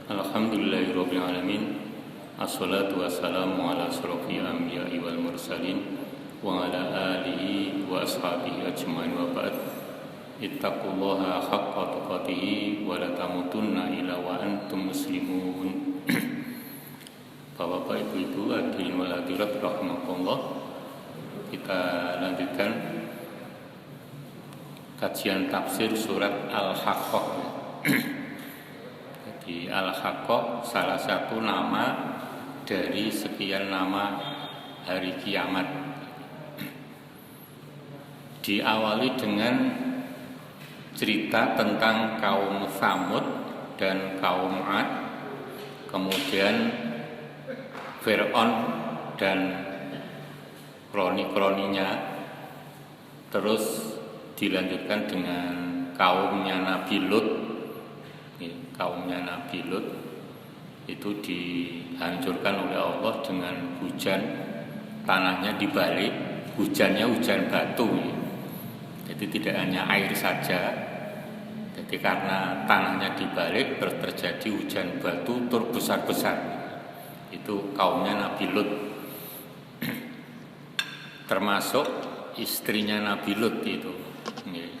Alhamdulillahirabbil alamin. Assalatu wassalamu ala asyrofil anbiya'i wal mursalin wa ala alihi wa ashabihi ajmain wa ba'd. Ittaqullaha haqqa tuqatih wa la tamutunna illa wa antum muslimun. Bapak-bapak, ibu-ibu, hadirin wal hadirat rahimakumullah. Kita lanjutkan kajian tafsir surat Al-Haqqah. Di Al-Haqqah salah satu nama dari sekian nama hari kiamat. Diawali dengan cerita tentang kaum Tsamud dan kaum Ad, kemudian Fir'aun dan kroni-kroninya, terus dilanjutkan dengan kaumnya Nabi Lut. Kaumnya Nabi Lut itu dihancurkan oleh Allah dengan hujan, tanahnya dibalik, hujannya hujan batu. Jadi tidak hanya air saja, jadi karena tanahnya dibalik terus terjadi hujan batu terbesar-besar. Itu kaumnya Nabi Lut. Termasuk istrinya Nabi Lut itu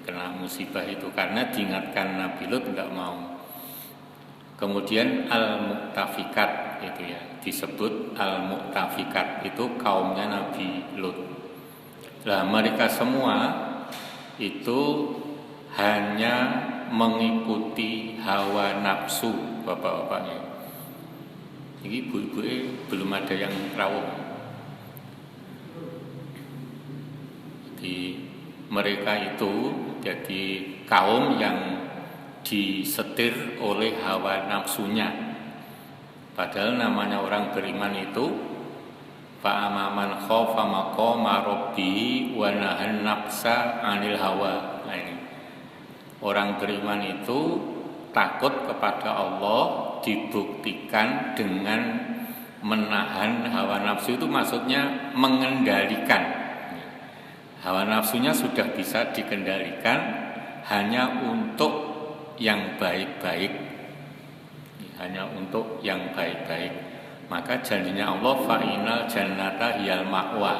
kena musibah itu karena diingatkan Nabi Lut enggak mau. Kemudian Al-Mu'tafikat itu ya, disebut Al-Mu'tafikat itu kaumnya Nabi Lut. Nah, mereka semua itu hanya mengikuti hawa nafsu bapak-bapaknya. Ini ibu-ibu belum ada yang rawuh. Jadi mereka itu jadi kaum yang disetir oleh hawa nafsunya. Padahal namanya orang beriman itu fa'amaman khaufa maqama rabbihi wa nahan nafsa 'anil hawa. Nah ini. Orang beriman itu takut kepada Allah dibuktikan dengan menahan hawa nafsu, itu maksudnya mengendalikan. Hawa nafsunya sudah bisa dikendalikan hanya untuk yang baik-baik, hanya untuk yang baik-baik. Maka janjinya Allah fa'inal jannata hiyal ma'wa,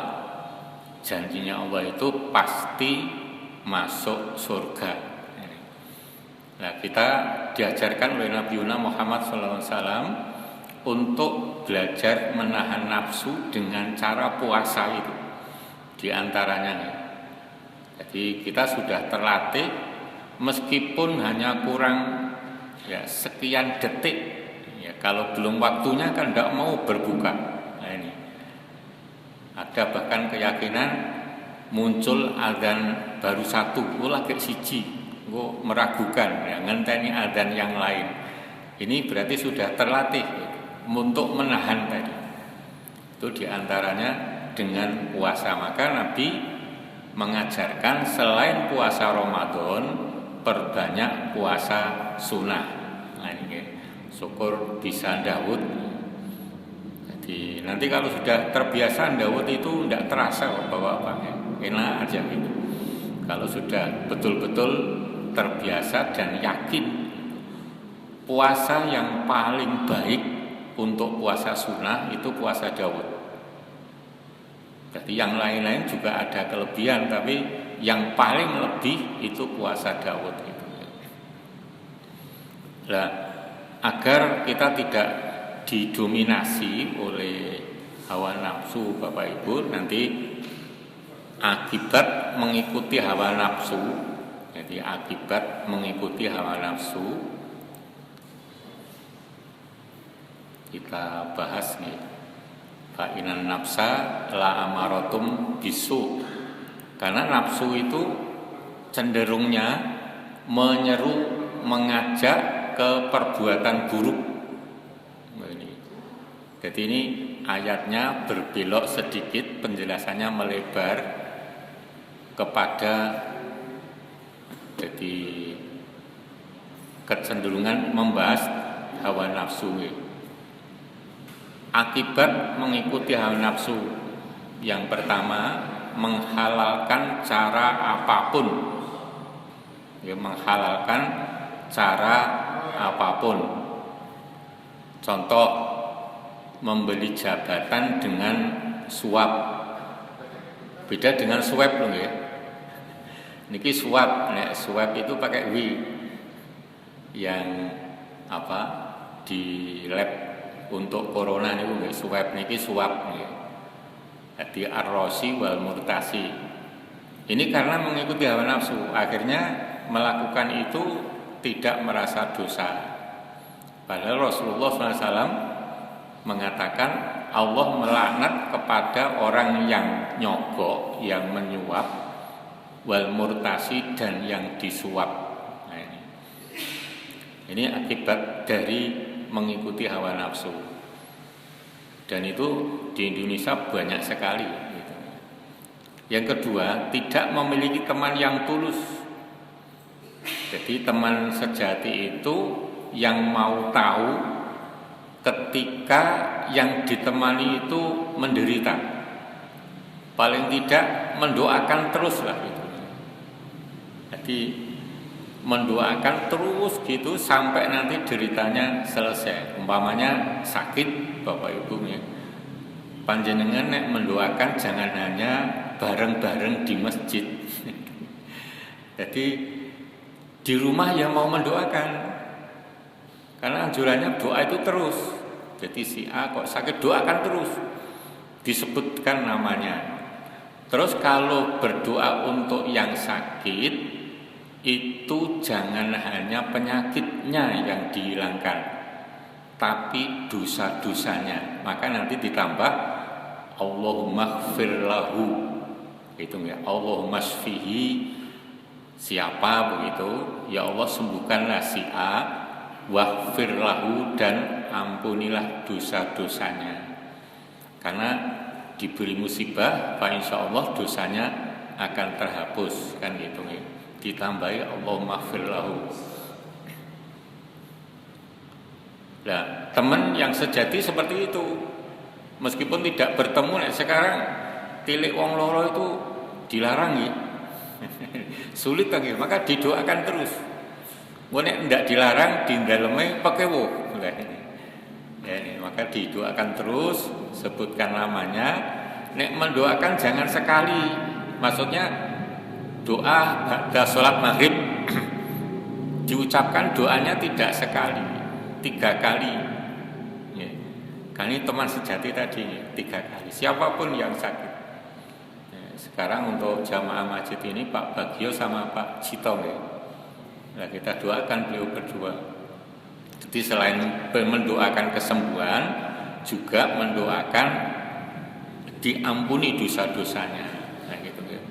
janjinya Allah itu pasti masuk surga. Nah, kita diajarkan oleh Nabi Muhammad SAW untuk belajar menahan nafsu dengan cara puasa itu, di antaranya. Jadi kita sudah terlatih. Meskipun hanya kurang ya sekian detik, ya kalau belum waktunya kan tidak mau berbuka. Nah ini ada bahkan keyakinan muncul adzan baru satu, lagi siji, meragukan, ya ngenteni adzan yang lain. Ini berarti sudah terlatih untuk menahan tadi. Itu diantaranya dengan puasa. Maka Nabi mengajarkan selain puasa Ramadan, perbanyak puasa sunnah. Nah ini syukur bisa Daud. Jadi nanti kalau sudah terbiasa Daud itu tidak terasa bapak-bapak, enak aja gitu. Kalau sudah betul-betul terbiasa dan yakin, puasa yang paling baik untuk puasa sunnah itu puasa Daud. Jadi yang lain-lain juga ada kelebihan, tapi yang paling lebih itu puasa Daud itu. Nah, agar kita tidak didominasi oleh hawa nafsu Bapak Ibu, nanti akibat mengikuti hawa nafsu, jadi akibat mengikuti hawa nafsu kita bahas nih. Fa'inan nafsa la amaratum bisu. Karena nafsu itu cenderungnya menyeru, mengajak ke perbuatan buruk. Jadi ini ayatnya berbelok sedikit, penjelasannya melebar kepada jadi kecenderungan membahas hawa nafsu. Akibat mengikuti hawa nafsu, yang pertama menghalalkan cara apapun, ya, menghalalkan cara apapun. Contoh membeli jabatan dengan suap. Beda dengan swab loh ya. Niki suap, nek suap itu pakai W. Yang apa? Di lab untuk corona niku nggih swab, niki suap nggih. Jadi ar-rosi wal murtasi. Ini karena mengikuti hawa nafsu, akhirnya melakukan itu tidak merasa dosa. Padahal Rasulullah SAW mengatakan Allah melaknat kepada orang yang nyogok, yang menyuap, wal murtasi, dan yang disuap. Nah, ini akibat dari mengikuti hawa nafsu. Dan itu di Indonesia banyak sekali. Gitu. Yang kedua, tidak memiliki teman yang tulus. Jadi teman sejati itu yang mau tahu ketika yang ditemani itu menderita, paling tidak mendoakan terus lah gitu. Jadi mendoakan terus gitu sampai nanti deritanya selesai. Umpamanya sakit Bapak Ibu ya, panjenengan nek mendoakan jangan hanya bareng-bareng di masjid. Jadi di rumah ya mau mendoakan. Karena anjurannya doa itu terus. Jadi si A kok sakit doakan terus. Disebutkan namanya. Terus kalau berdoa untuk yang sakit itu jangan hanya penyakitnya yang dihilangkan, tapi dosa-dosanya. Maka nanti ditambah Allahumma ighfir lahu. Itu ya, Allahumma shfihi siapa begitu? Ya Allah sembuhkanlah si A. Waghfir lahu, dan ampunilah dosa-dosanya. Karena diberi musibah, fa insyaallah dosanya akan terhapus kan gitu ya. Ditambahi Allahumma ighfir lahu. Nah, teman yang sejati seperti itu. Meskipun tidak bertemu, sekarang tilik wong loro itu dilarang ya. Sulit lagi, maka didoakan terus. Nek ndak dilarang di daleme pakai wo. Ya, maka didoakan terus, sebutkan namanya. Nek mendoakan jangan sekali. Maksudnya doa pada sholat maghrib diucapkan doanya tidak sekali, 3 kali. Ya. Kan ini teman sejati tadi 3 kali. Siapapun yang sakit. Ya, sekarang untuk jamaah masjid ini Pak Bagio sama Pak Cito ya. Nah, kita doakan beliau berdua. Jadi selain mendoakan kesembuhan, juga mendoakan diampuni dosa-dosanya. Nah, gitu ya.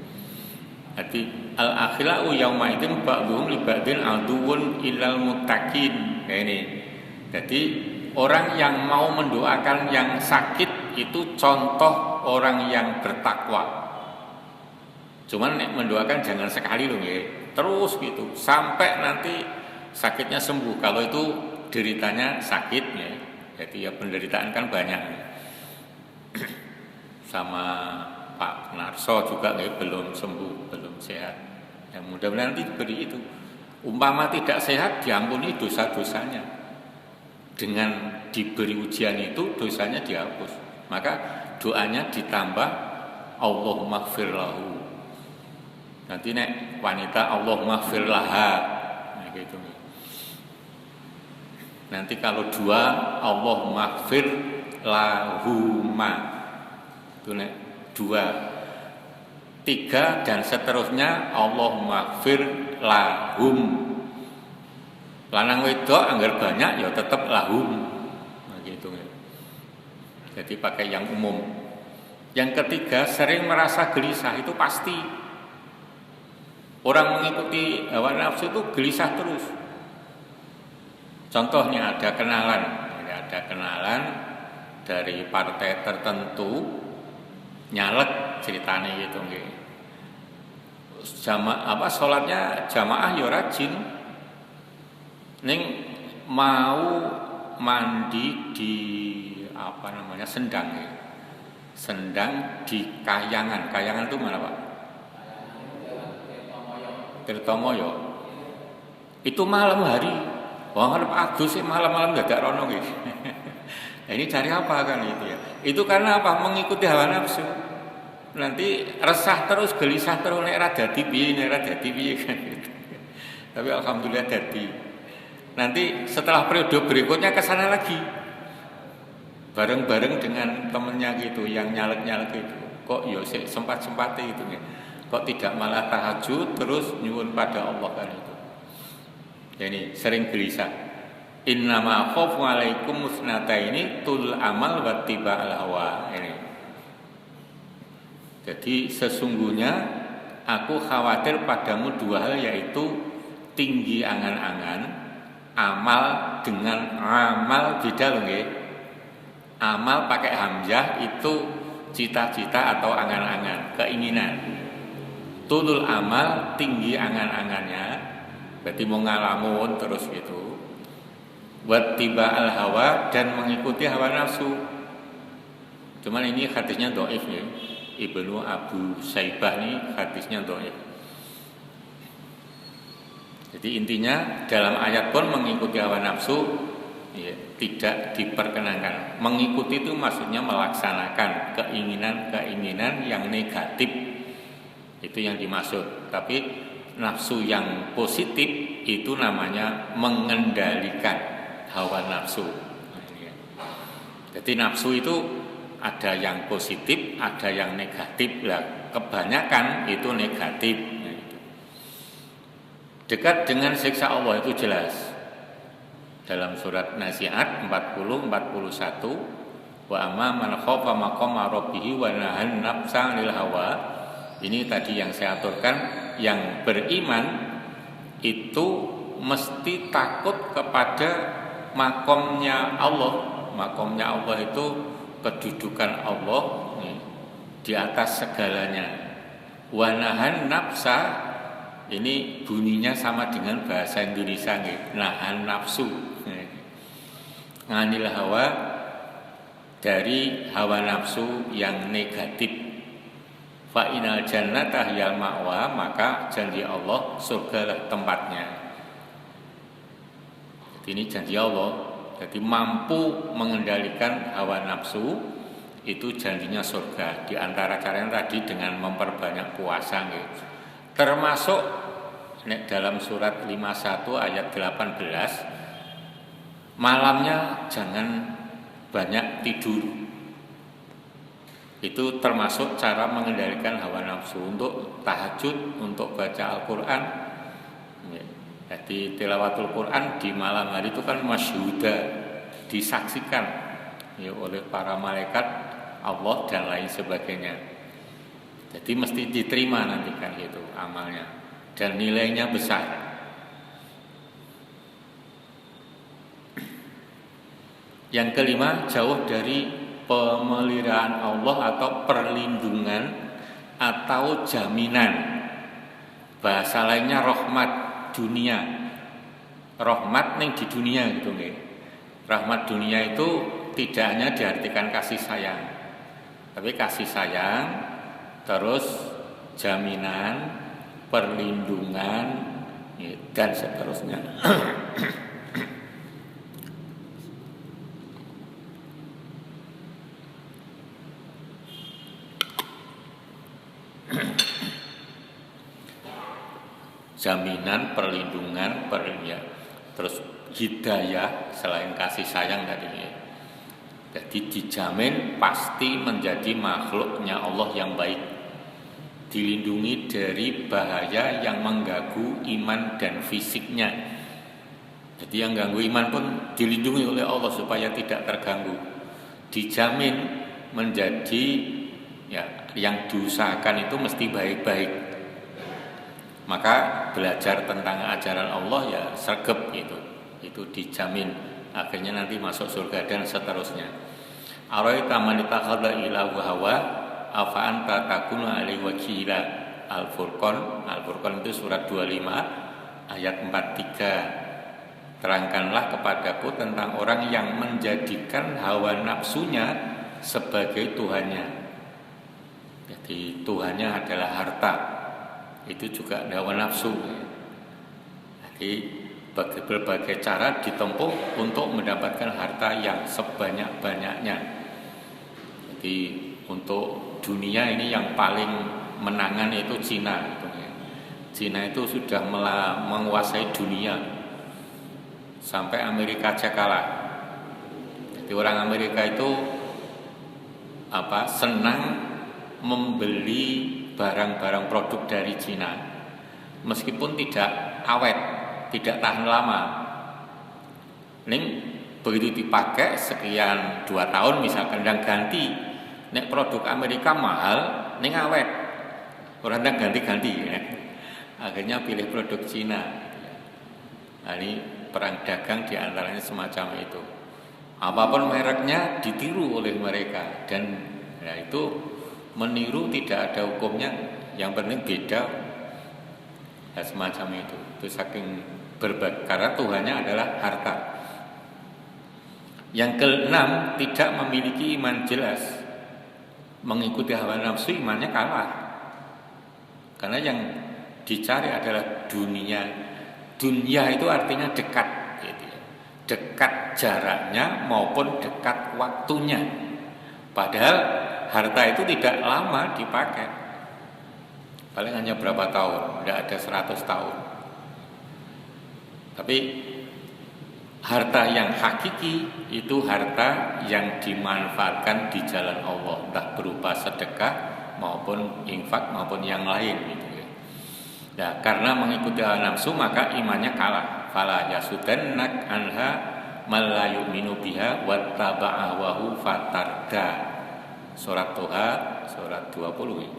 Jadi al-akhilau yauma idzin ba'dhum li ba'din aduwwun ilal muttaqin. Kayak ini. Jadi orang yang mau mendoakan yang sakit itu contoh orang yang bertakwa. Cuman mendoakan jangan sekali loh ya. Terus gitu sampai nanti sakitnya sembuh. Kalau itu deritanya sakit ya, jadi ya penderitaan kan banyak ya. Sama Pak Narso juga ya, belum sembuh, belum sehat. Ya, mudah-mudahan nanti diberi itu. Umpama tidak sehat diampuni dosa-dosanya. Dengan diberi ujian itu dosanya dihapus. Maka doanya ditambah Allahumma ighfir lahu. Nanti nek wanita Allahumma ighfir laha. Nah, gitu. Nanti kalau 2 Allahumma ighfir lahuma. Itu nek 2. 3 dan seterusnya Allahumma ighfir lahum. Lanang wedok anggar banyak ya tetap lahum. Nah, gitu. Jadi pakai yang umum. Yang ketiga, sering merasa gelisah, itu pasti. Orang mengikuti hawa nafsu itu gelisah terus. Contohnya ada kenalan dari partai tertentu nyalek ceritanya gitu nggih. Salatnya jamaah ya rajin. Ning mau mandi di sendang ya. Sendang di Kayangan. Kayangan itu mana Pak? Tirtomoyo. Itu malam hari. Wong arep adus malam-malam dadak rono nggih. Ini cari apa kan itu ya? Itu karena apa? Mengikuti hawa nafsu. Nanti resah terus, gelisah terus, nek ra dadi piye kan gitu. Tapi alhamdulillah dadi. Nanti setelah periode berikutnya ke sana lagi. Bareng-bareng dengan temennya gitu yang nyalek-nyalek itu. Kok yo sempat-sempatnya gitu ya. Kok tidak malah tahajud terus nyuwun pada Allah kan itu. Jadi sering gelisah. Innama khawfu alaikum musnata ini tul amal wa tiba'al hawa ini. Jadi sesungguhnya aku khawatir padamu dua hal, yaitu tinggi angan-angan, amal dengan amal beda loh nggih. Amal pakai hamzah itu cita-cita atau angan-angan, keinginan. Tulul amal tinggi angan-angannya, berarti mau ngalamun terus gitu. Wattiba al hawa dan mengikuti hawa nafsu. Cuman ini hadisnya dhaif ya. Ibnu Abu Saibah ini hadisnya dhaif. Jadi intinya dalam ayat pun mengikuti hawa nafsu ya, tidak diperkenankan. Mengikuti itu maksudnya melaksanakan keinginan-keinginan yang negatif. Itu yang dimaksud. Tapi nafsu yang positif itu namanya mengendalikan hawa nafsu. Jadi nafsu itu ada yang positif, ada yang negatif. Lah, kebanyakan itu negatif. Dekat dengan siksa Allah itu jelas. Dalam surat Nazi'at 40-41, wa amma man khafa maqama rabbih wa nahan nafsa 'anil hawa. Ini tadi yang saya aturkan, yang beriman itu mesti takut kepada makomnya Allah. Makomnya Allah itu kedudukan Allah di atas segalanya. Wa nahan nafsa, ini bunyinya sama dengan bahasa Indonesia nih, nahan nafsu. Nganil hawa, dari hawa nafsu yang negatif. Fa inal jannata hiyal ma'wa, maka janji Allah surgalah tempatnya. Jadi ini janji Allah. Jadi mampu mengendalikan hawa nafsu itu janjinya surga. Di antara caranya tadi dengan memperbanyak puasa gitu. Termasuk dalam surat 51 ayat 18, malamnya jangan banyak tidur. Itu termasuk cara mengendalikan hawa nafsu. Untuk tahajud, untuk baca Al-Quran. Jadi tilawatul Quran di malam hari itu kan masyhuda, disaksikan ya, oleh para malaikat Allah dan lain sebagainya. Jadi mesti diterima nanti kan gitu amalnya, dan nilainya besar. Yang kelima, jauh dari pemeliharaan Allah atau perlindungan atau jaminan. Bahasa lainnya rahmat dunia. Rahmat ning di dunia gitu nggih. Rahmat dunia itu tidak hanya diartikan kasih sayang, tapi kasih sayang terus jaminan, perlindungan dan seterusnya. Jaminan, perlindungan, terus hidayah selain kasih sayang tadinya. Jadi dijamin pasti menjadi makhluknya Allah yang baik, dilindungi dari bahaya yang mengganggu iman dan fisiknya. Jadi yang ganggu iman pun dilindungi oleh Allah supaya tidak terganggu. Dijamin menjadi ya, yang diusahakan itu mesti baik-baik. Maka belajar tentang ajaran Allah ya sergap gitu. Itu dijamin akhirnya nanti masuk surga dan seterusnya. Araita man ittakhadha ilahu hawa afa anta takunu alaihi wakila. Al-Furqan itu surat 25 ayat 43. Terangkanlah kepadaku tentang orang yang menjadikan hawa nafsunya sebagai tuhannya. Jadi tuhannya adalah harta. Itu juga hawa nafsu. Jadi berbagai cara ditempuh untuk mendapatkan harta yang sebanyak-banyaknya. Jadi untuk dunia ini yang paling menangan itu Cina. Cina itu sudah menguasai dunia sampai Amerika aja kalah. Jadi orang Amerika itu senang membeli barang-barang produk dari Cina meskipun tidak awet, tidak tahan lama. Ning begitu dipakai sekian 2 tahun misalkan dan ganti, nek produk Amerika mahal, ning awet. Orang ganti-ganti ya. Akhirnya pilih produk Cina. Nah, ini perang dagang diantaranya semacam itu. Apapun mereknya ditiru oleh mereka dan itu meniru tidak ada hukumnya. Yang penting beda. Nah, semacam itu. Itu saking berbagi karena Tuhannya adalah harta. Yang keenam, tidak memiliki iman jelas. Mengikuti hawa nafsu, imannya kalah. Karena yang dicari adalah dunia. Dunia itu artinya dekat, gitu ya. Dekat jaraknya maupun dekat waktunya. Padahal harta itu tidak lama dipakai. Paling hanya berapa tahun, tidak ada 100 tahun. Tapi harta yang hakiki itu harta yang dimanfaatkan di jalan Allah, entah berupa sedekah maupun infak maupun yang lain gitu ya. Nah, karena mengikuti hawa nafsu maka imannya kalah. Fala yasudannak anha man la yu'minu biha wattaba'a hawahu fatarda. Surat Toha surat 20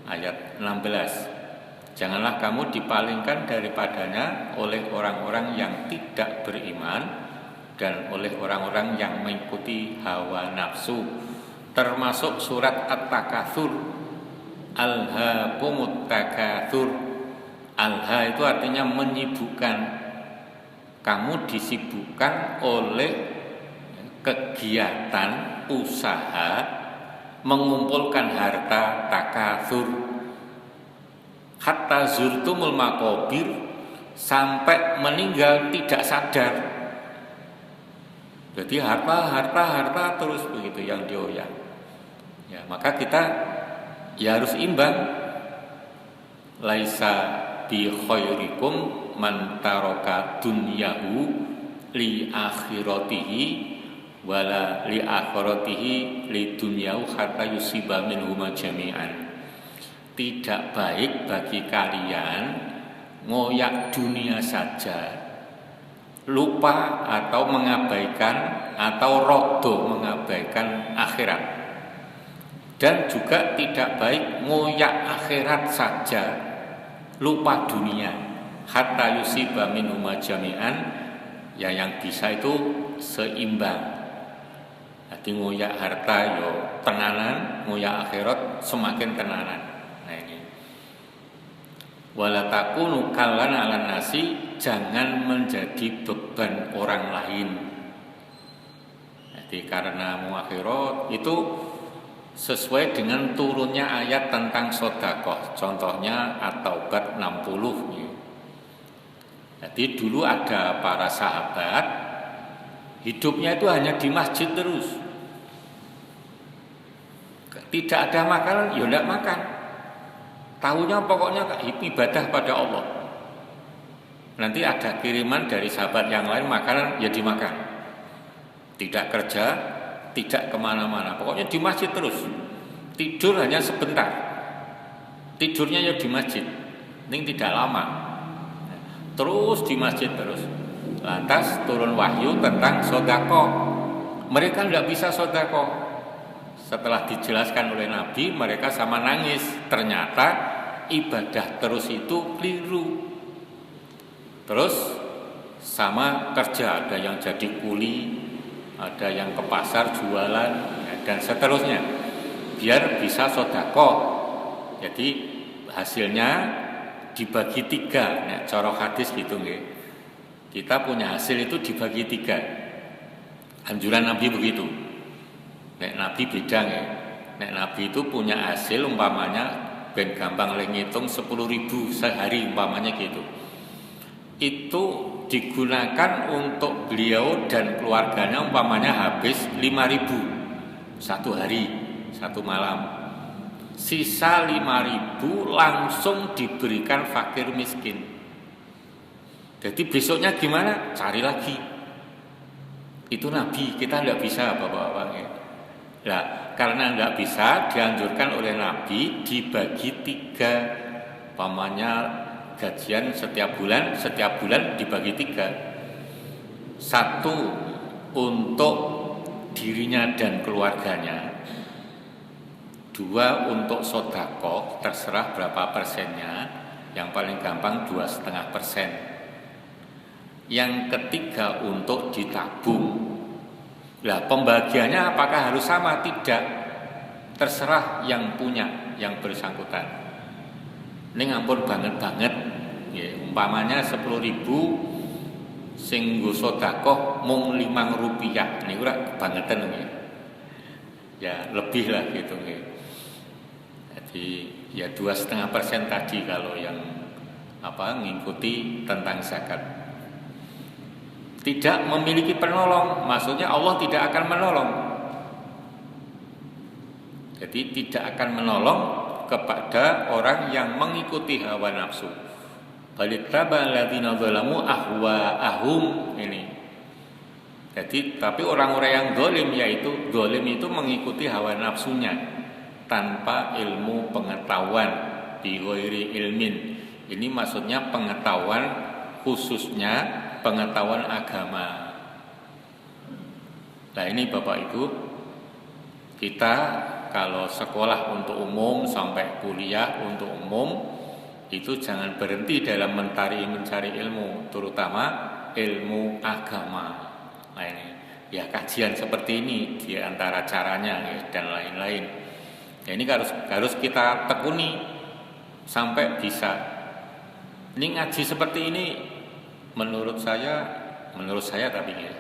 ayat 16. Janganlah kamu dipalingkan daripadanya oleh orang-orang yang tidak beriman dan oleh orang-orang yang mengikuti hawa nafsu. Termasuk surat At-Takatsur. Alhaakumut takatsur. Alha itu artinya menyibukkan. Kamu disibukkan oleh kegiatan usaha mengumpulkan harta takatsur. Hatta zurtumul maqabir, sampai meninggal tidak sadar. Jadi harta terus begitu yang dioyak. Ya, maka kita ya harus imbang. Laisa bi khairikum man taraka dunyahu li akhiratihi wala li akhiratihi li dunyahu hatta yusiba minhuma jami'an. Tidak baik bagi kalian ngoyak dunia saja, lupa atau mengabaikan atau rodo mengabaikan akhirat. Dan juga tidak baik ngoyak akhirat saja, lupa dunia. Hatta yusiba minhuma jami'an, ya yang bisa itu seimbang. Jadi ngoyak harta yo tenanan, ngoyak akhirat semakin tenanan. Nah ini. Wala takunu kallan 'alan nasi, jangan menjadi beban orang lain. Jadi karena mau akhirat itu sesuai dengan turunnya ayat tentang sedekah. Contohnya At-Taubah 60. Jadi dulu ada para sahabat hidupnya itu hanya di masjid terus. Tidak ada makanan, ya tidak makan. Tahunya pokoknya ibadah pada Allah. Nanti ada kiriman dari sahabat yang lain makanan, ya dimakan. Tidak kerja, tidak kemana-mana. Pokoknya di masjid terus. Tidur hanya sebentar. Tidurnya ya di masjid. Ini tidak lama. Terus di masjid terus. Lantas turun wahyu tentang sedekah. Mereka tidak bisa sedekah. Setelah dijelaskan oleh Nabi, mereka sama nangis. Ternyata ibadah terus itu keliru. Terus sama kerja, ada yang jadi kuli, ada yang ke pasar jualan, dan seterusnya. Biar bisa sedekah. Jadi hasilnya dibagi 3. Nek cara hadis gitu nggih. Kita punya hasil itu dibagi 3. Anjuran Nabi begitu. Nek Nabi beda nggih. Nek Nabi itu punya hasil umpamanya ben gampang le ngitung 10.000 sehari umpamanya gitu. Itu digunakan untuk beliau dan keluarganya, umpamanya habis 5.000 satu hari, satu malam. Sisa 5.000 langsung diberikan fakir miskin. Jadi besoknya gimana? Cari lagi. Itu Nabi, kita tidak bisa bapak-bapak. Nah, karena tidak bisa, dianjurkan oleh Nabi dibagi 3, umpamanya gajian setiap bulan dibagi 3. 1 untuk dirinya dan keluarganya, 2 untuk sodako, terserah berapa persennya, yang paling gampang 2,5%. Yang ketiga untuk ditabung. Nah, pembagiannya apakah harus sama? Tidak, terserah yang punya, yang bersangkutan. Ini ngampun banget ya, umpamanya 10.000 sing nggo sedekah mung Rp5 niku ora kebangetan nggih. Ya lebih lah gitu nggih. Jadi ya 2,5% tadi kalau yang mengikuti tentang zakat. Tidak memiliki penolong, maksudnya Allah tidak akan menolong. Jadi tidak akan menolong kepada orang yang mengikuti hawa nafsu. Balittaba alladzina zalamu ahwaahum ini. Jadi tapi orang-orang yang zalim itu mengikuti hawa nafsunya tanpa ilmu pengetahuan, bi ghairi ilmin. Ini maksudnya pengetahuan, khususnya pengetahuan agama. Nah ini Bapak Ibu, kita kalau sekolah untuk umum sampai kuliah untuk umum itu jangan berhenti dalam mencari ilmu, terutama ilmu agama. Nah ini ya kajian seperti ini di antara caranya ya, dan lain-lain. Ya, ini harus kita tekuni sampai bisa. Ini ngaji seperti ini menurut saya tapi ya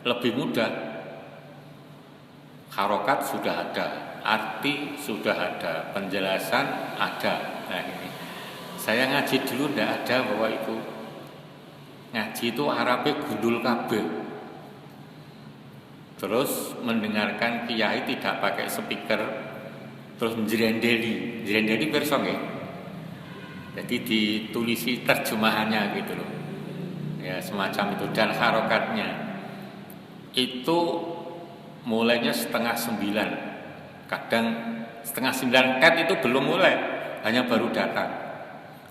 lebih mudah. Harokat sudah ada, arti sudah ada, penjelasan ada. Nah ini saya ngaji dulu tidak ada bahwa itu ngaji itu Arabnya gundul kabeh. Terus mendengarkan kiai tidak pakai speaker, terus njrendeli pirsa nggih. Jadi ditulisi terjemahannya gitu loh. Ya semacam itu, dan harokatnya itu mulainya 8:30, kadang 8:30 itu belum mulai, hanya baru datang.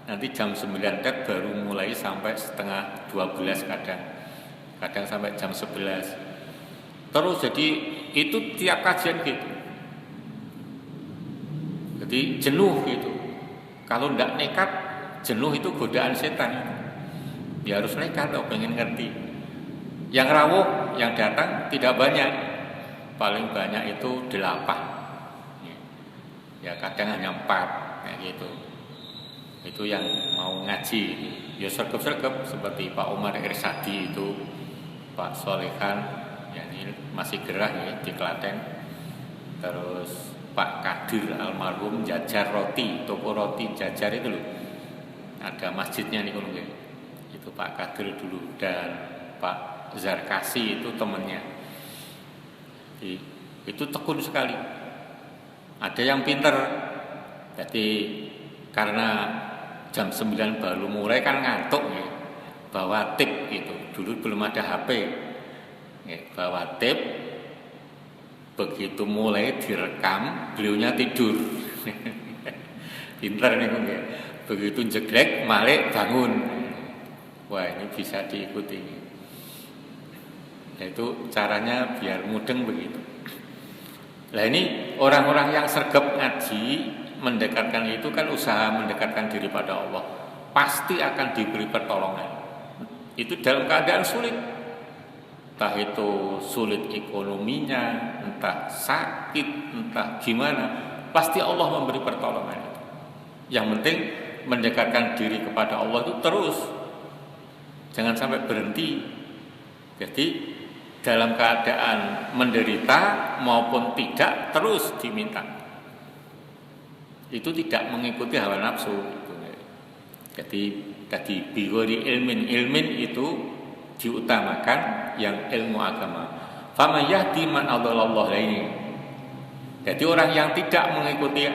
Nanti jam 9 baru mulai sampai 11:30 kadang sampai jam 11. Terus jadi itu tiap kajian gitu. Jadi jenuh gitu. Kalau tidak nekat, jenuh itu godaan setan. Ya harus nekat kalau pengen ngerti. Yang rawuh yang datang tidak banyak, paling banyak itu 8. Ya kadang hanya 4 kayak gitu. Itu yang mau ngaji. Ya sergap-sergap seperti Pak Umar Irsadi itu, Pak Solehan, ya ini masih gerah ya di Klaten. Terus Pak Kadir almarhum jajar roti, toko roti jajar itu loh. Ada masjidnya nih kalau itu Pak Kadir dulu, dan Pak Zarkasi itu temannya. Itu tekun sekali. Ada yang pinter. Jadi karena jam 9 baru mulai kan ngantuk ya. Bawa tip gitu. Dulu belum ada HP. Ya, bawa tip. Begitu mulai direkam, beliaunya tidur. Pinter nih ya. Begitu jeglek, malik bangun. Wah ini bisa diikuti. Itu caranya biar mudeng begitu. Nah ini orang-orang yang sergap ngaji, mendekatkan itu kan usaha mendekatkan diri pada Allah, pasti akan diberi pertolongan. Itu dalam keadaan sulit. Entah itu sulit ekonominya, entah sakit, entah gimana, pasti Allah memberi pertolongan. Yang penting mendekatkan diri kepada Allah itu terus. Jangan sampai berhenti. Jadi dalam keadaan menderita maupun tidak terus diminta. Itu tidak mengikuti hawa nafsu. Jadi tadi bigori ilmin itu diutamakan yang ilmu agama. Faman yahdi man adallallah ini. Jadi orang yang tidak mengikuti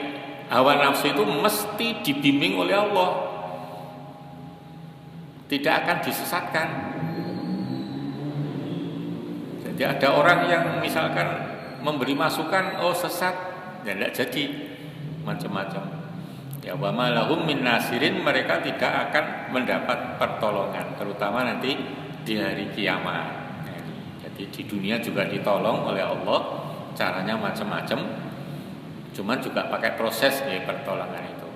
hawa nafsu itu mesti dibimbing oleh Allah, tidak akan disesatkan. Jadi ada orang yang misalkan memberi masukan, oh sesat, dan tidak jadi, macam-macam. Ya wa ma lahum min nasirin, mereka tidak akan mendapat pertolongan, terutama nanti di hari kiamat. Jadi di dunia juga ditolong oleh Allah, caranya macam-macam, cuman juga pakai proses ya pertolongan itu.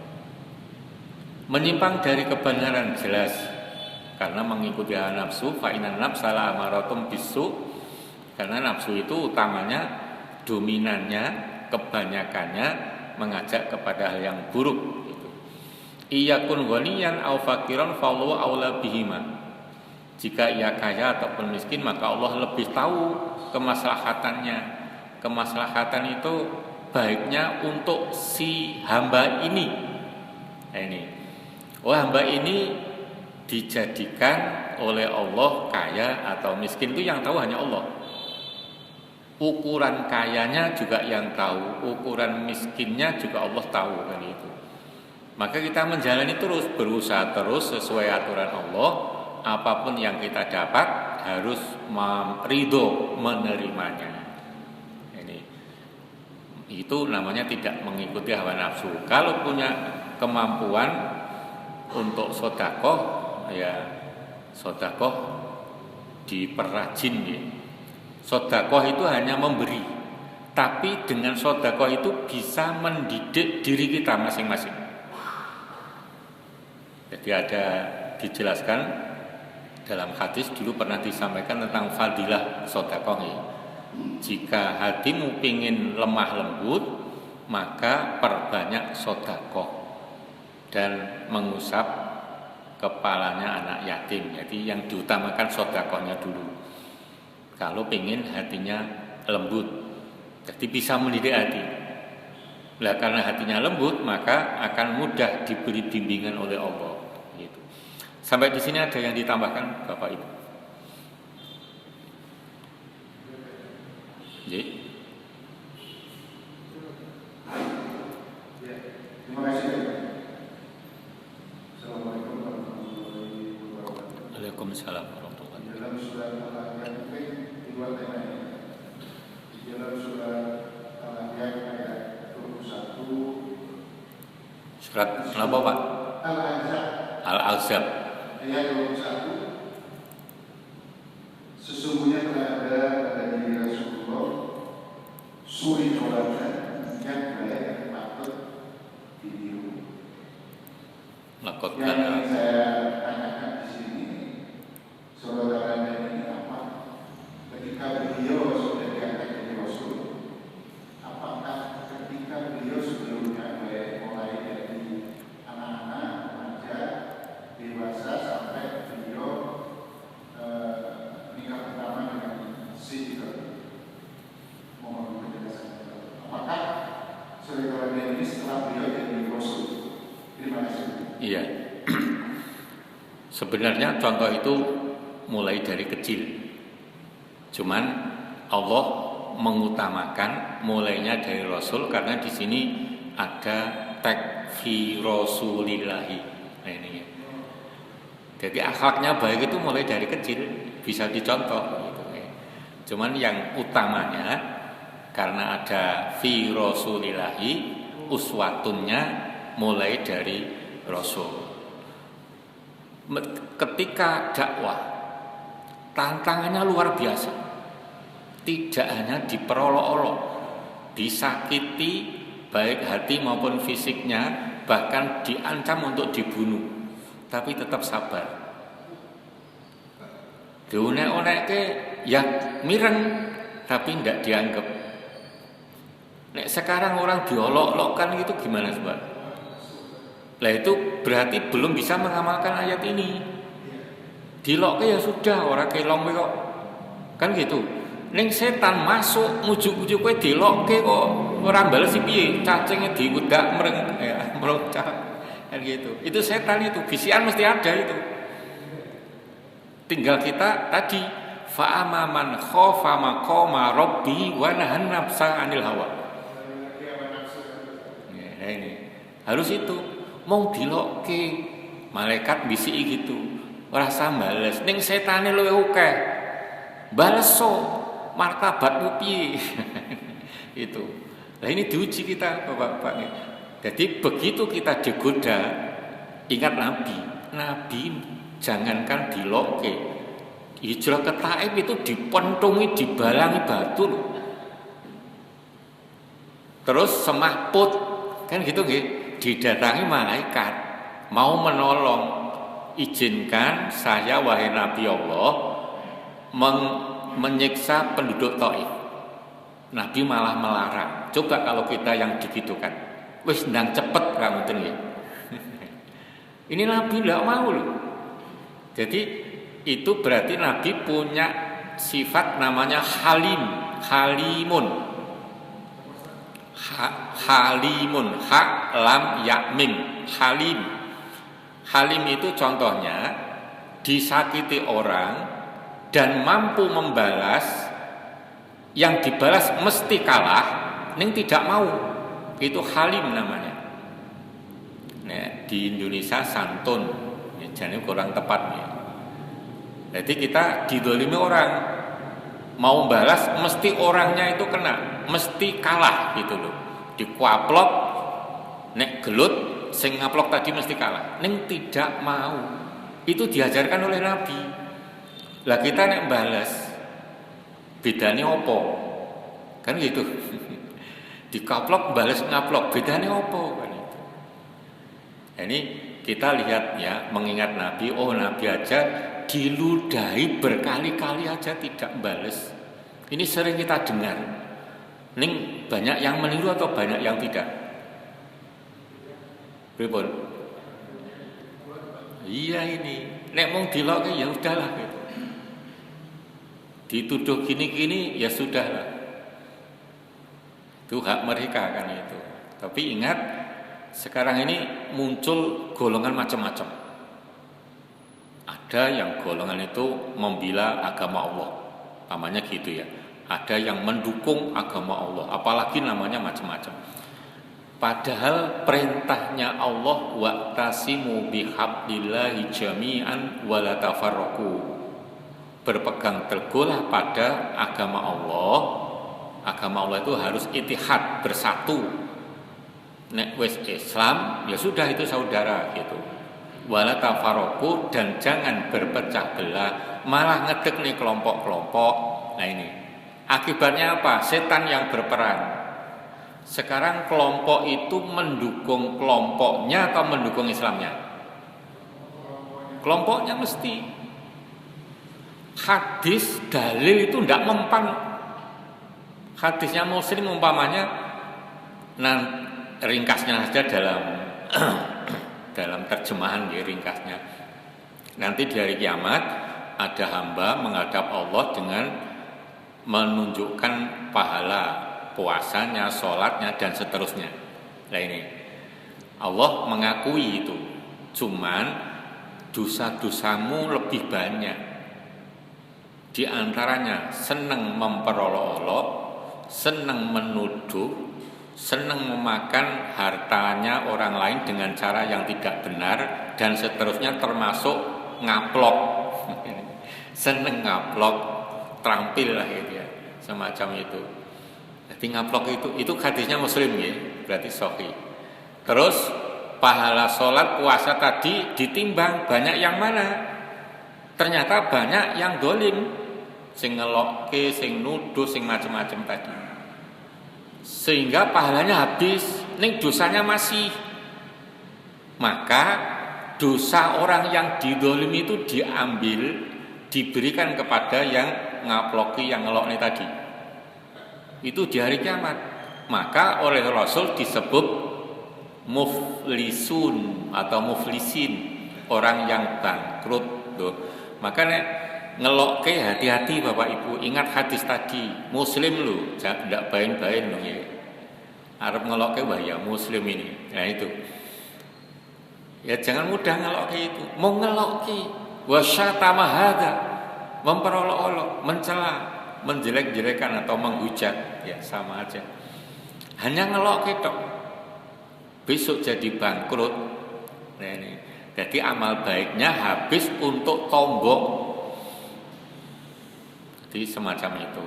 Menyimpang dari kebenaran jelas karena mengikuti hawa nafsu, fa innan nafsala amaratum bisu, karena nafsu itu utamanya, dominannya, kebanyakannya mengajak kepada hal yang buruk. Iyakun ghaniyan aw faqiran fallahu aula bihima. Jika ia kaya ataupun miskin, maka Allah lebih tahu kemaslahatannya. Kemaslahatan itu baiknya untuk si hamba ini. Nah ini, oh hamba ini dijadikan oleh Allah kaya atau miskin, itu yang tahu hanya Allah. Ukuran kayanya juga yang tahu, ukuran miskinnya juga Allah tahu kan itu. Maka kita menjalani terus, berusaha terus sesuai aturan Allah. Apapun yang kita dapat harus ridho menerimanya. Ini itu namanya tidak mengikuti hawa nafsu. Kalau punya kemampuan untuk sodakoh, ya sodakoh diperrajin ya. Sodakoh itu hanya memberi, tapi dengan sodakoh itu bisa mendidik diri kita masing-masing. Jadi ada dijelaskan dalam hadis, dulu pernah disampaikan tentang fadilah sodakoh ya. Jika hatimu ingin lemah lembut, maka perbanyak sodakoh dan mengusap kepalanya anak yatim. Jadi yang diutamakan sodakohnya dulu. Kalau ingin hatinya lembut, jadi bisa mendidik hati. Nah, karena hatinya lembut, maka akan mudah diberi bimbingan oleh Allah. Gitu. Sampai di sini ada yang ditambahkan, Bapak Ibu? Jadi, terima kasih. Assalamualaikum warahmatullahi wabarakatuh. Waalaikumsalam warahmatullahi wabarakatuh. Dalam surat Al-Anbiya dua tema ini. Di dalam surat Al-Anbiya ayat 21. Surat apa Pak? Al-Ahzab. Al-Ahzab. Ayat 21. Sesungguhnya telah ada pada diri Rasulullah suri toladan yang baik patut ditiru. Lakot Yang kana. ingin saya tanyakan di sini, saudara ini apa? Ketika beliau sudah diangkat jadi Rasul, apakah ketika beliau sebelumnya mulai dari anak-anak, remaja, dewasa sampai beliau nikah pertama dengan si itu, mohon penjelasan. Apakah saudara ini setelah beliau jadi Rasul? Terima kasih. Iya. Sebenarnya contoh itu mulai dari kecil. Cuman Allah mengutamakan mulainya dari Rasul karena di sini ada takfi Rasulillahi. Nah ini ya. Jadi akhlaknya baik itu mulai dari kecil, bisa dicontoh gitu ya. Cuman yang utamanya karena ada fi Rasulillahi, uswatunnya mulai dari Rasul. Ketika dakwah tantangannya luar biasa. Tidak hanya diperolok-olok, disakiti baik hati maupun fisiknya, bahkan diancam untuk dibunuh, tapi tetap sabar. Diunek-unekke ya mireng, tapi tidak dianggap. Nek sekarang orang diolok-olokkan itu gimana coba? Lah itu berarti belum bisa mengamalkan ayat ini. Dilokke ya sudah, orang kelong kok. Kan gitu. Ning setan masuk mujuk-mujuk kowe dilokke kok ora bales piye? Cacingnya diudak meroncat. Kan gitu. Itu setan itu, bisikan mesti ada itu. Tinggal kita tadi fa'ama man khofa maqama rabbi wa nahan nafsa 'anil hawa. Ya, ini. Harus itu. Mau dilokke malaikat bisiki gitu. Ora usah bales. Ning setane luwih akeh. Baleso martabatmu piye? Itu. Nah ini diuji kita Bapak-bapak. Jadi begitu kita digoda, ingat Nabi jangankan dilokke, hijrah ke Taif itu dipentungi, dibalangi batu loh. Terus semahput kan gitu nggih, didatangi malaikat mau menolong, izinkan saya wahai Nabi Allah menyiksa penduduk Taif. Nabi malah melarang. Coba kalau kita yang digitukan, wis ndang cepet ra ngoten nggih. Ini Nabi tidak mau loh. Jadi itu berarti Nabi punya sifat namanya halimun, ha lam ya mim, halim itu contohnya disakiti orang dan mampu membalas, yang dibalas mesti kalah, ning tidak mau, itu halim namanya. Nah, di Indonesia santun, ya, jadi kurang tepat ya. Jadi kita didolimi orang, mau balas mesti orangnya itu kena, mesti kalah gitu loh. Dikuaplok, nek gelut, sing ngaplok tadi mesti kalah. Ning tidak mau, itu diajarkan oleh Nabi. Lah kita nek balas, bedane opo? Kan gitu. Dikaplok balas ngaplok, bedane opo kan itu. Ini kita lihat ya, mengingat Nabi, oh Nabi aja diludahi berkali-kali aja tidak balas. Ini sering kita dengar. Ning banyak yang meniru atau banyak yang tidak? Pripun? Iya ini. Nek mung dilokke ya udahlah gitu. Dituduh gini-gini ya sudahlah. Itu hak mereka kan itu. Tapi ingat, sekarang ini muncul golongan macam-macam. Ada yang golongan itu membela agama Allah, namanya gitu ya. Ada yang mendukung agama Allah, apalagi namanya macam-macam. Padahal perintahnya Allah, wa'tasimu bihablillahi jami'an wa la tafarraqu. Berpegang teguhlah pada agama Allah. Agama Allah itu harus ittihad, bersatu. Nek wis Islam ya sudah itu saudara gitu. Wala tafarraqu, dan jangan berpecah belah, malah ngedek nih kelompok-kelompok. Nah ini akibatnya apa? Setan yang berperan. Sekarang kelompok itu mendukung kelompoknya atau mendukung Islamnya? Kelompoknya mesti. Hadis dalil itu tidak mempan. Hadisnya Muslim umpamanya, ringkasnya saja dalam terjemahan ya, ringkasnya. Nanti di hari kiamat ada hamba menghadap Allah dengan menunjukkan pahala puasanya, sholatnya, dan seterusnya. Nah ini Allah mengakui itu. Cuman dosa-dosamu lebih banyak. Di antaranya senang memperolok-olok, senang menuduh, senang memakan hartanya orang lain dengan cara yang tidak benar, dan seterusnya, termasuk ngaplok. Senang ngaplok, terampil lah gitu ya, semacam itu. Jadi ngaplok itu hadisnya Muslim ya, berarti sahih. Terus pahala sholat, puasa tadi ditimbang banyak yang mana? Ternyata banyak yang dolim, sing ngelokke, sing nuduh, sing macam-macam tadi. Sehingga pahalanya habis, ning dosanya masih. Maka dosa orang yang didolimi itu diambil, diberikan kepada yang ngaploki, yang ngelokne tadi. Itu di hari kiamat. Maka oleh Rasul disebut muflisun atau muflisin, orang yang bangkrut tuh. Makanya ngelokke hati-hati Bapak Ibu, ingat hadis tadi, Muslim lu, tidak bain-bain dong ya. Arab ngelokke bahaya Muslim ini. Nah itu. Ya jangan mudah ngelokke itu. Mau ngelokke wasyatama hadza, memperolok-olok, mencela, menjelek-jelekan atau menghujat, ya sama aja. Hanya ngelok ketok, besok jadi bangkrut. Nah, ini. Jadi amal baiknya habis untuk tombok. Jadi semacam itu.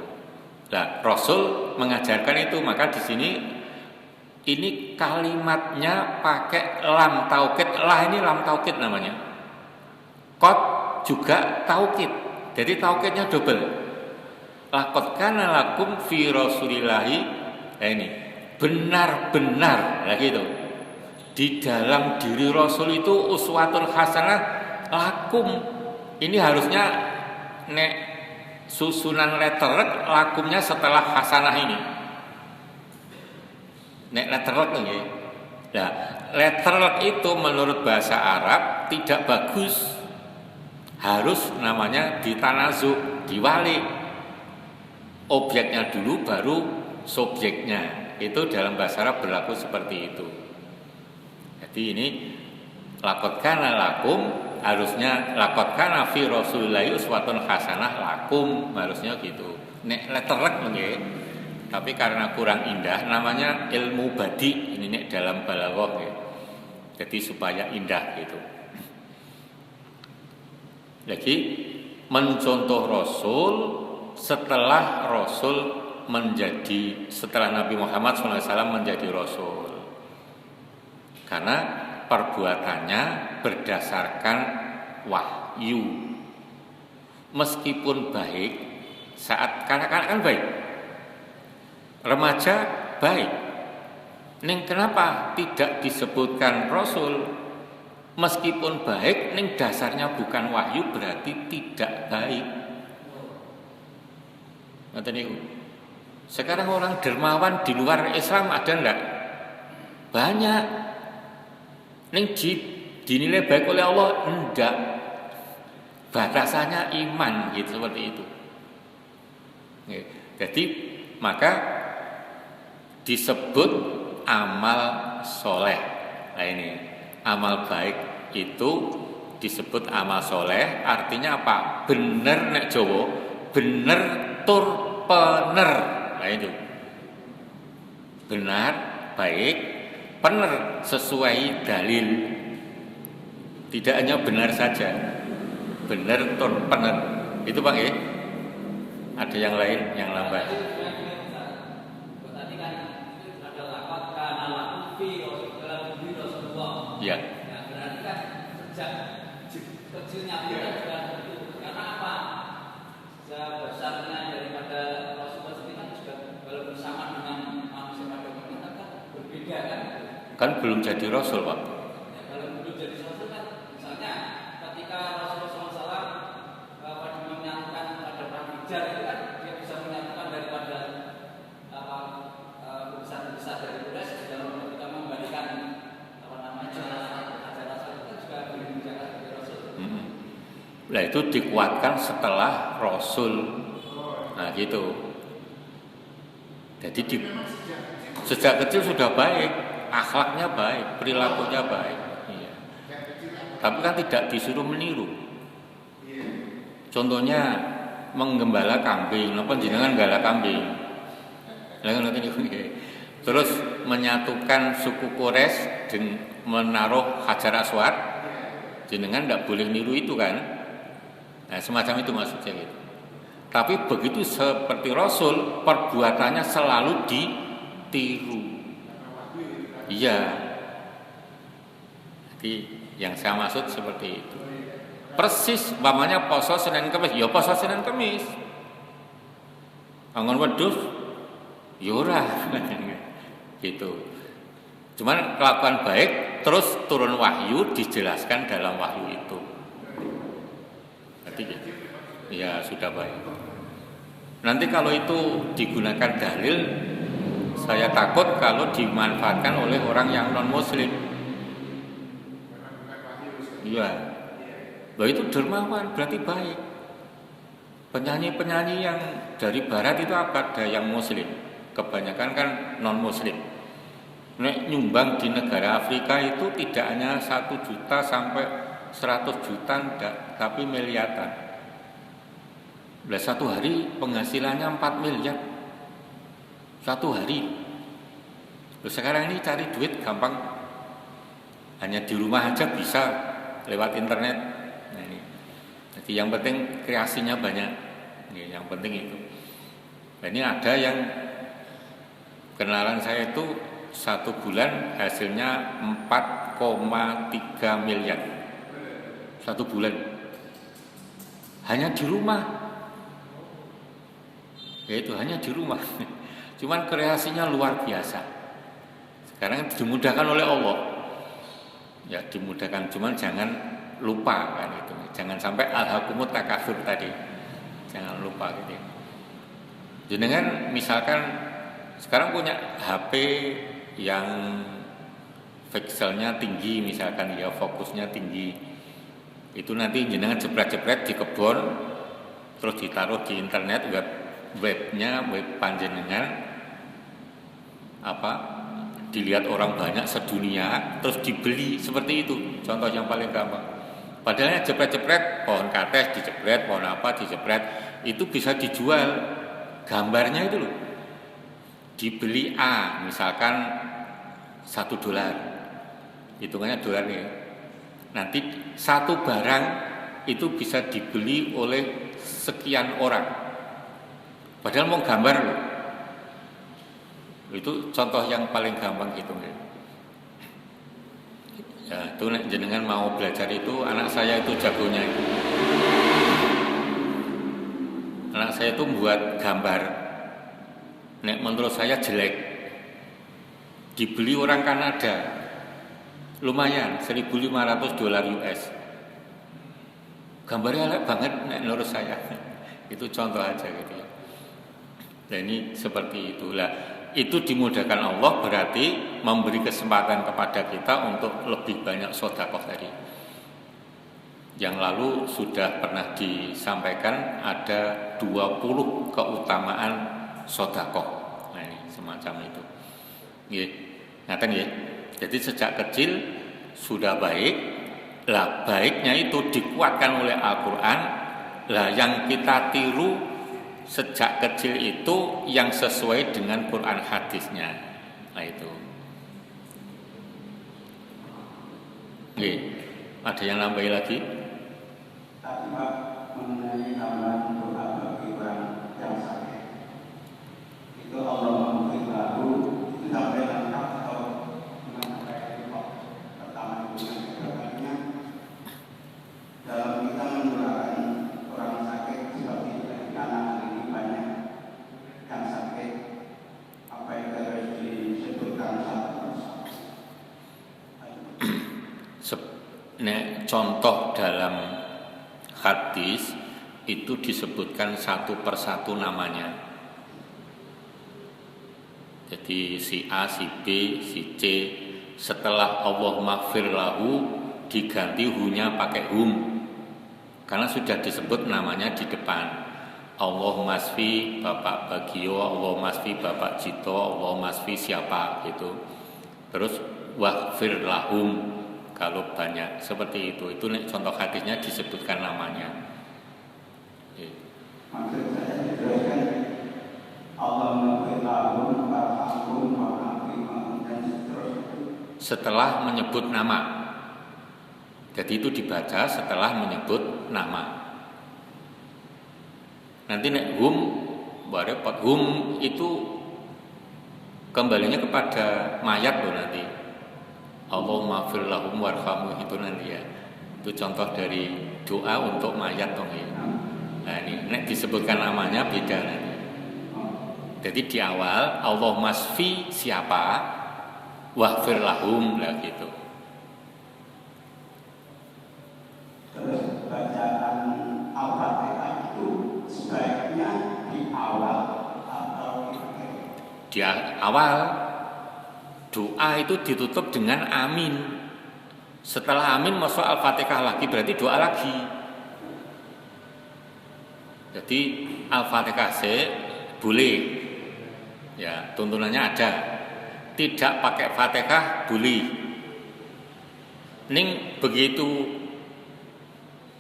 Nah, Rasul mengajarkan itu, maka di sini ini kalimatnya pakai lam taukid. Lah ini lam taukid namanya. Qad juga taukid. Jadi taukidnya double. Laqad kana lakum fi Rasulillahi, ini benar-benar lah gitu. Di dalam diri Rasul itu uswatul hasanah lakum. Ini harusnya nek susunan letterek lakumnya setelah hasanah ini. Nek letterek nggih. Nah, letterek itu menurut bahasa Arab tidak bagus. Harus namanya ditanazu, diwalik. Objeknya dulu baru subjeknya. Itu dalam bahasa Arab berlaku seperti itu. Jadi ini laqad kana lakum, harusnya laqad kana fi Rasulillahi uswatun hasanah lakum, harusnya gitu. Nek letterek nggih. Tapi karena kurang indah namanya ilmu badi ini nek dalam balaghah ya. Jadi supaya indah gitu. Lagi mencontoh Rasul setelah Rasul menjadi, setelah Nabi Muhammad SAW menjadi Rasul. Karena perbuatannya berdasarkan wahyu. Meskipun baik, saat kanak-kanak kan baik, remaja baik. Ning kenapa tidak disebutkan Rasul? Meskipun baik, ning dasarnya bukan wahyu berarti tidak baik. Ngoten niku. Sekarang orang dermawan di luar Islam ada enggak? Banyak. Ning dinilai baik oleh Allah enggak. Batasannya iman gitu, seperti itu. Jadi maka disebut amal soleh. Nah ini amal baik itu disebut amal soleh. Artinya apa? Bener nek Jawa, bener tur pener. Nah itu benar, baik, benar sesuai dalil. Tidak hanya benar saja, benar tur pener. Itu Pak ya? Ada yang lain yang lambat. Ya. Nah, berarti kan sejak kecilnya kita sudah begitu. Karena apa? Sebesarnya daripada Rasulullah sendiri kan juga kalau bersama dengan manusia pada kita kan berbeda kan? Kan belum jadi Rasul Pak. Ya, kalau belum jadi Rasul kan, misalnya ketika Rasulullah SAW menyatukan pada perang Hijr itu kan dia bisa menyatukan daripada besar-besar dari Quraisy dalam ketika membalikan Nah itu dikuatkan setelah Rasul. Nah gitu. Jadi sejak kecil sudah baik, akhlaknya baik, perilakunya baik. Iya. Tapi kan tidak disuruh meniru. Contohnya menggembala kambing, napa jenengan gala kambing. Terus menyatukan suku Quraisy dengan menaruh Hajar Aswad, jenengan tidak boleh niru itu kan? Nah, semacam itu maksudnya gitu. Tapi begitu seperti Rasul, perbuatannya selalu ditiru. Iya. Jadi yang saya maksud seperti itu. Persis, umpamanya poso Senin Kamis, ya poso Senin Kamis. Angon wedhus, ya ora. Gitu. Cuman kelakuan baik terus turun wahyu dijelaskan dalam wahyu itu. Berarti ya sudah baik. Nanti kalau itu digunakan dalil, saya takut kalau dimanfaatkan oleh orang yang non muslim. Iya. Loh itu dermawan berarti baik. Penyanyi-penyanyi yang dari barat itu apa? Ada yang muslim. Kebanyakan kan non muslim. Nek nyumbang di negara Afrika itu tidak hanya 1 juta sampai 100 juta enggak, tapi miliaran. Lah satu hari penghasilannya 4 miliar. Satu hari. Terus sekarang ini cari duit gampang. Hanya di rumah aja bisa lewat internet. Nah, ini. Jadi yang penting kreasinya banyak. Ini yang penting itu. Nah, ini ada yang kenalan saya itu 1 bulan hasilnya 4,3 miliar. 1 bulan. Hanya di rumah. Ya itu hanya di rumah. Cuman kreasinya luar biasa. Sekarang dimudahkan oleh Allah. Ya dimudahkan, cuman jangan lupa kan itu. Jangan sampai alhaqumut takasur tadi. Jangan lupa gitu. Jenengan misalkan sekarang punya HP yang pixelnya tinggi misalkan ya, fokusnya tinggi. Itu nanti jenengan jepret-jepret di kebon terus ditaruh di internet, webnya web panjenengan dilihat orang banyak sedunia, terus dibeli seperti itu. Contoh yang paling gampang. Padahal jepret-jepret pohon kates dijepret, pohon apa dijepret, itu bisa dijual gambarnya itu loh. Dibeli A misalkan $1, hitungannya dolar nih. Nanti satu barang itu bisa dibeli oleh sekian orang. Padahal mau gambar loh. Itu contoh yang paling gampang gitu. Ya, itu jenengan mau belajar itu, anak saya itu jagonya itu. Anak saya itu membuat gambar. Nek menurut saya jelek. Dibeli orang Kanada. Lumayan, $1.500 US. Gambarnya elek banget menurut saya. Itu contoh aja gitu ya. Nah ini seperti itulah. Itu dimudahkan Allah, berarti memberi kesempatan kepada kita untuk lebih banyak sedekah tadi. Yang lalu sudah pernah disampaikan ada 20 keutamaan sedekah. Nah ini semacam itu. Nggih. Ngaten nggih. Jadi sejak kecil sudah baik. Lah baiknya itu dikuatkan oleh Al-Qur'an. Lah yang kita tiru sejak kecil itu yang sesuai dengan Quran hadisnya. Nah itu. Nggih. Ada yang nambahi lagi? Tadi Pak mengenai amalan doa bagi orang yang sakit. Itu Allah memberi lagu itu sampai lengkap atau mengenai itu Pak. Pertama itu yang kedepannya dalam kita mendoakan orang sakit seperti anak ini banyak yang sakit, apa yang harus disebutkan satu persatu. Contoh dalam hadis itu disebutkan satu persatu namanya. Jadi si A, si B, si C, setelah Allah maghfir lahu diganti hu-nya pakai hum. Karena sudah disebut namanya di depan. Allah masfi Bapak Bagio, Allah masfi Bapak Cito, Allah masfi siapa gitu. Terus waghfir lahum kalau banyak seperti itu contoh hadisnya disebutkan namanya. Maksud saya diteruskan Allah maghfir lahum warhamhum wa'afihim dan seterusnya. Setelah menyebut nama. Jadi itu dibaca setelah menyebut nama. Nanti nek hum barepot hum itu kembalinya kepada mayat loh nanti. Allahumma fir lahum warhamhum itu nanti ya. Itu contoh dari doa untuk mayat dong ya. Nah ini nek disebutkan namanya beda nanti. Jadi di awal Allah masfi siapa waghfir lahum lah gitu. Terus bacaan Al-Fatihah itu sebaiknya di awal atau di akhir? Di awal doa itu ditutup dengan amin. Setelah amin masuk Al-Fatihah lagi berarti doa lagi. Jadi Al-Fatihah boleh. Ya, tuntunannya ada. Tidak pakai Fatihah boleh. Ning begitu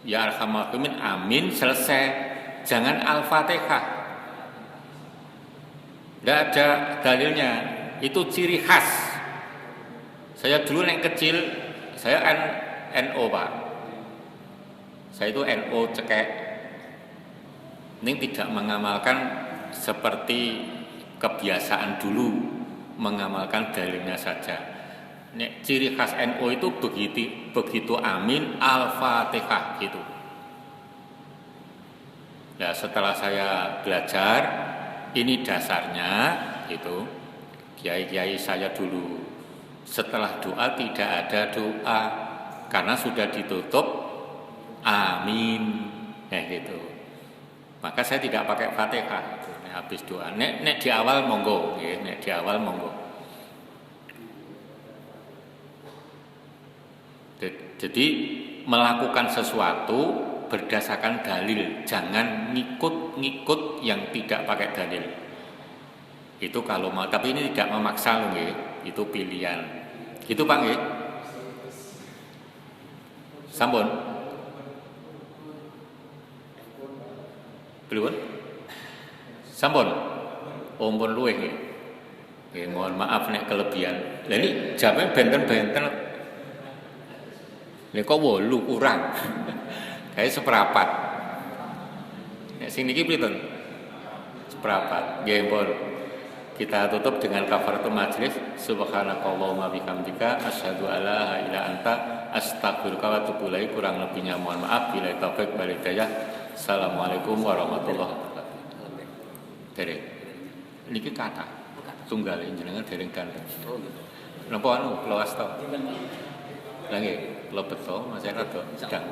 ya arhamar rahimin, amin, selesai. Jangan Al-Fatihah. Tidak ada dalilnya. Itu ciri khas. Saya dulu yang kecil, saya NO Pak. Saya itu NO cekek. Ini tidak mengamalkan seperti kebiasaan dulu, mengamalkan dalilnya saja. Nek ciri khas NU itu begitu amin Al-Fatihah gitu. Nah, setelah saya belajar ini dasarnya gitu. Kiai-kiai saya dulu setelah doa tidak ada doa karena sudah ditutup amin gitu. Maka saya tidak pakai Fatihah gitu. Habis doa. Nek di awal monggo, nek di awal monggo. Jadi melakukan sesuatu berdasarkan dalil, jangan ngikut yang tidak pakai dalil. Itu kalau mau, tapi ini tidak memaksa loh, itu pilihan. Itu Pak nggih. Sampun. Belum? Sampun. Ompun luwih nggih. Mohon maaf nek kelebihan. Lah ini jawabnya benten-benten. Nek kok 8 kurang. Kayak seperempat. Nek sing niki pinten? Seperempat. Nggih, pun. Kita tutup dengan kafaratul majlis. Subhanakallahumma bihamdika asyhadu alla ilaha illa anta astaghfiruka wa atubu ilaik. Kurang lebihnya mohon maaf. Billahi taufik wal hidayah. Assalamualaikum warahmatullahi wabarakatuh. Derek. Niki kata tunggal jenengan dereng ganteng. Oh gitu. Napa anu kula wasta? Lah nggih, kula beto masih rada sedang.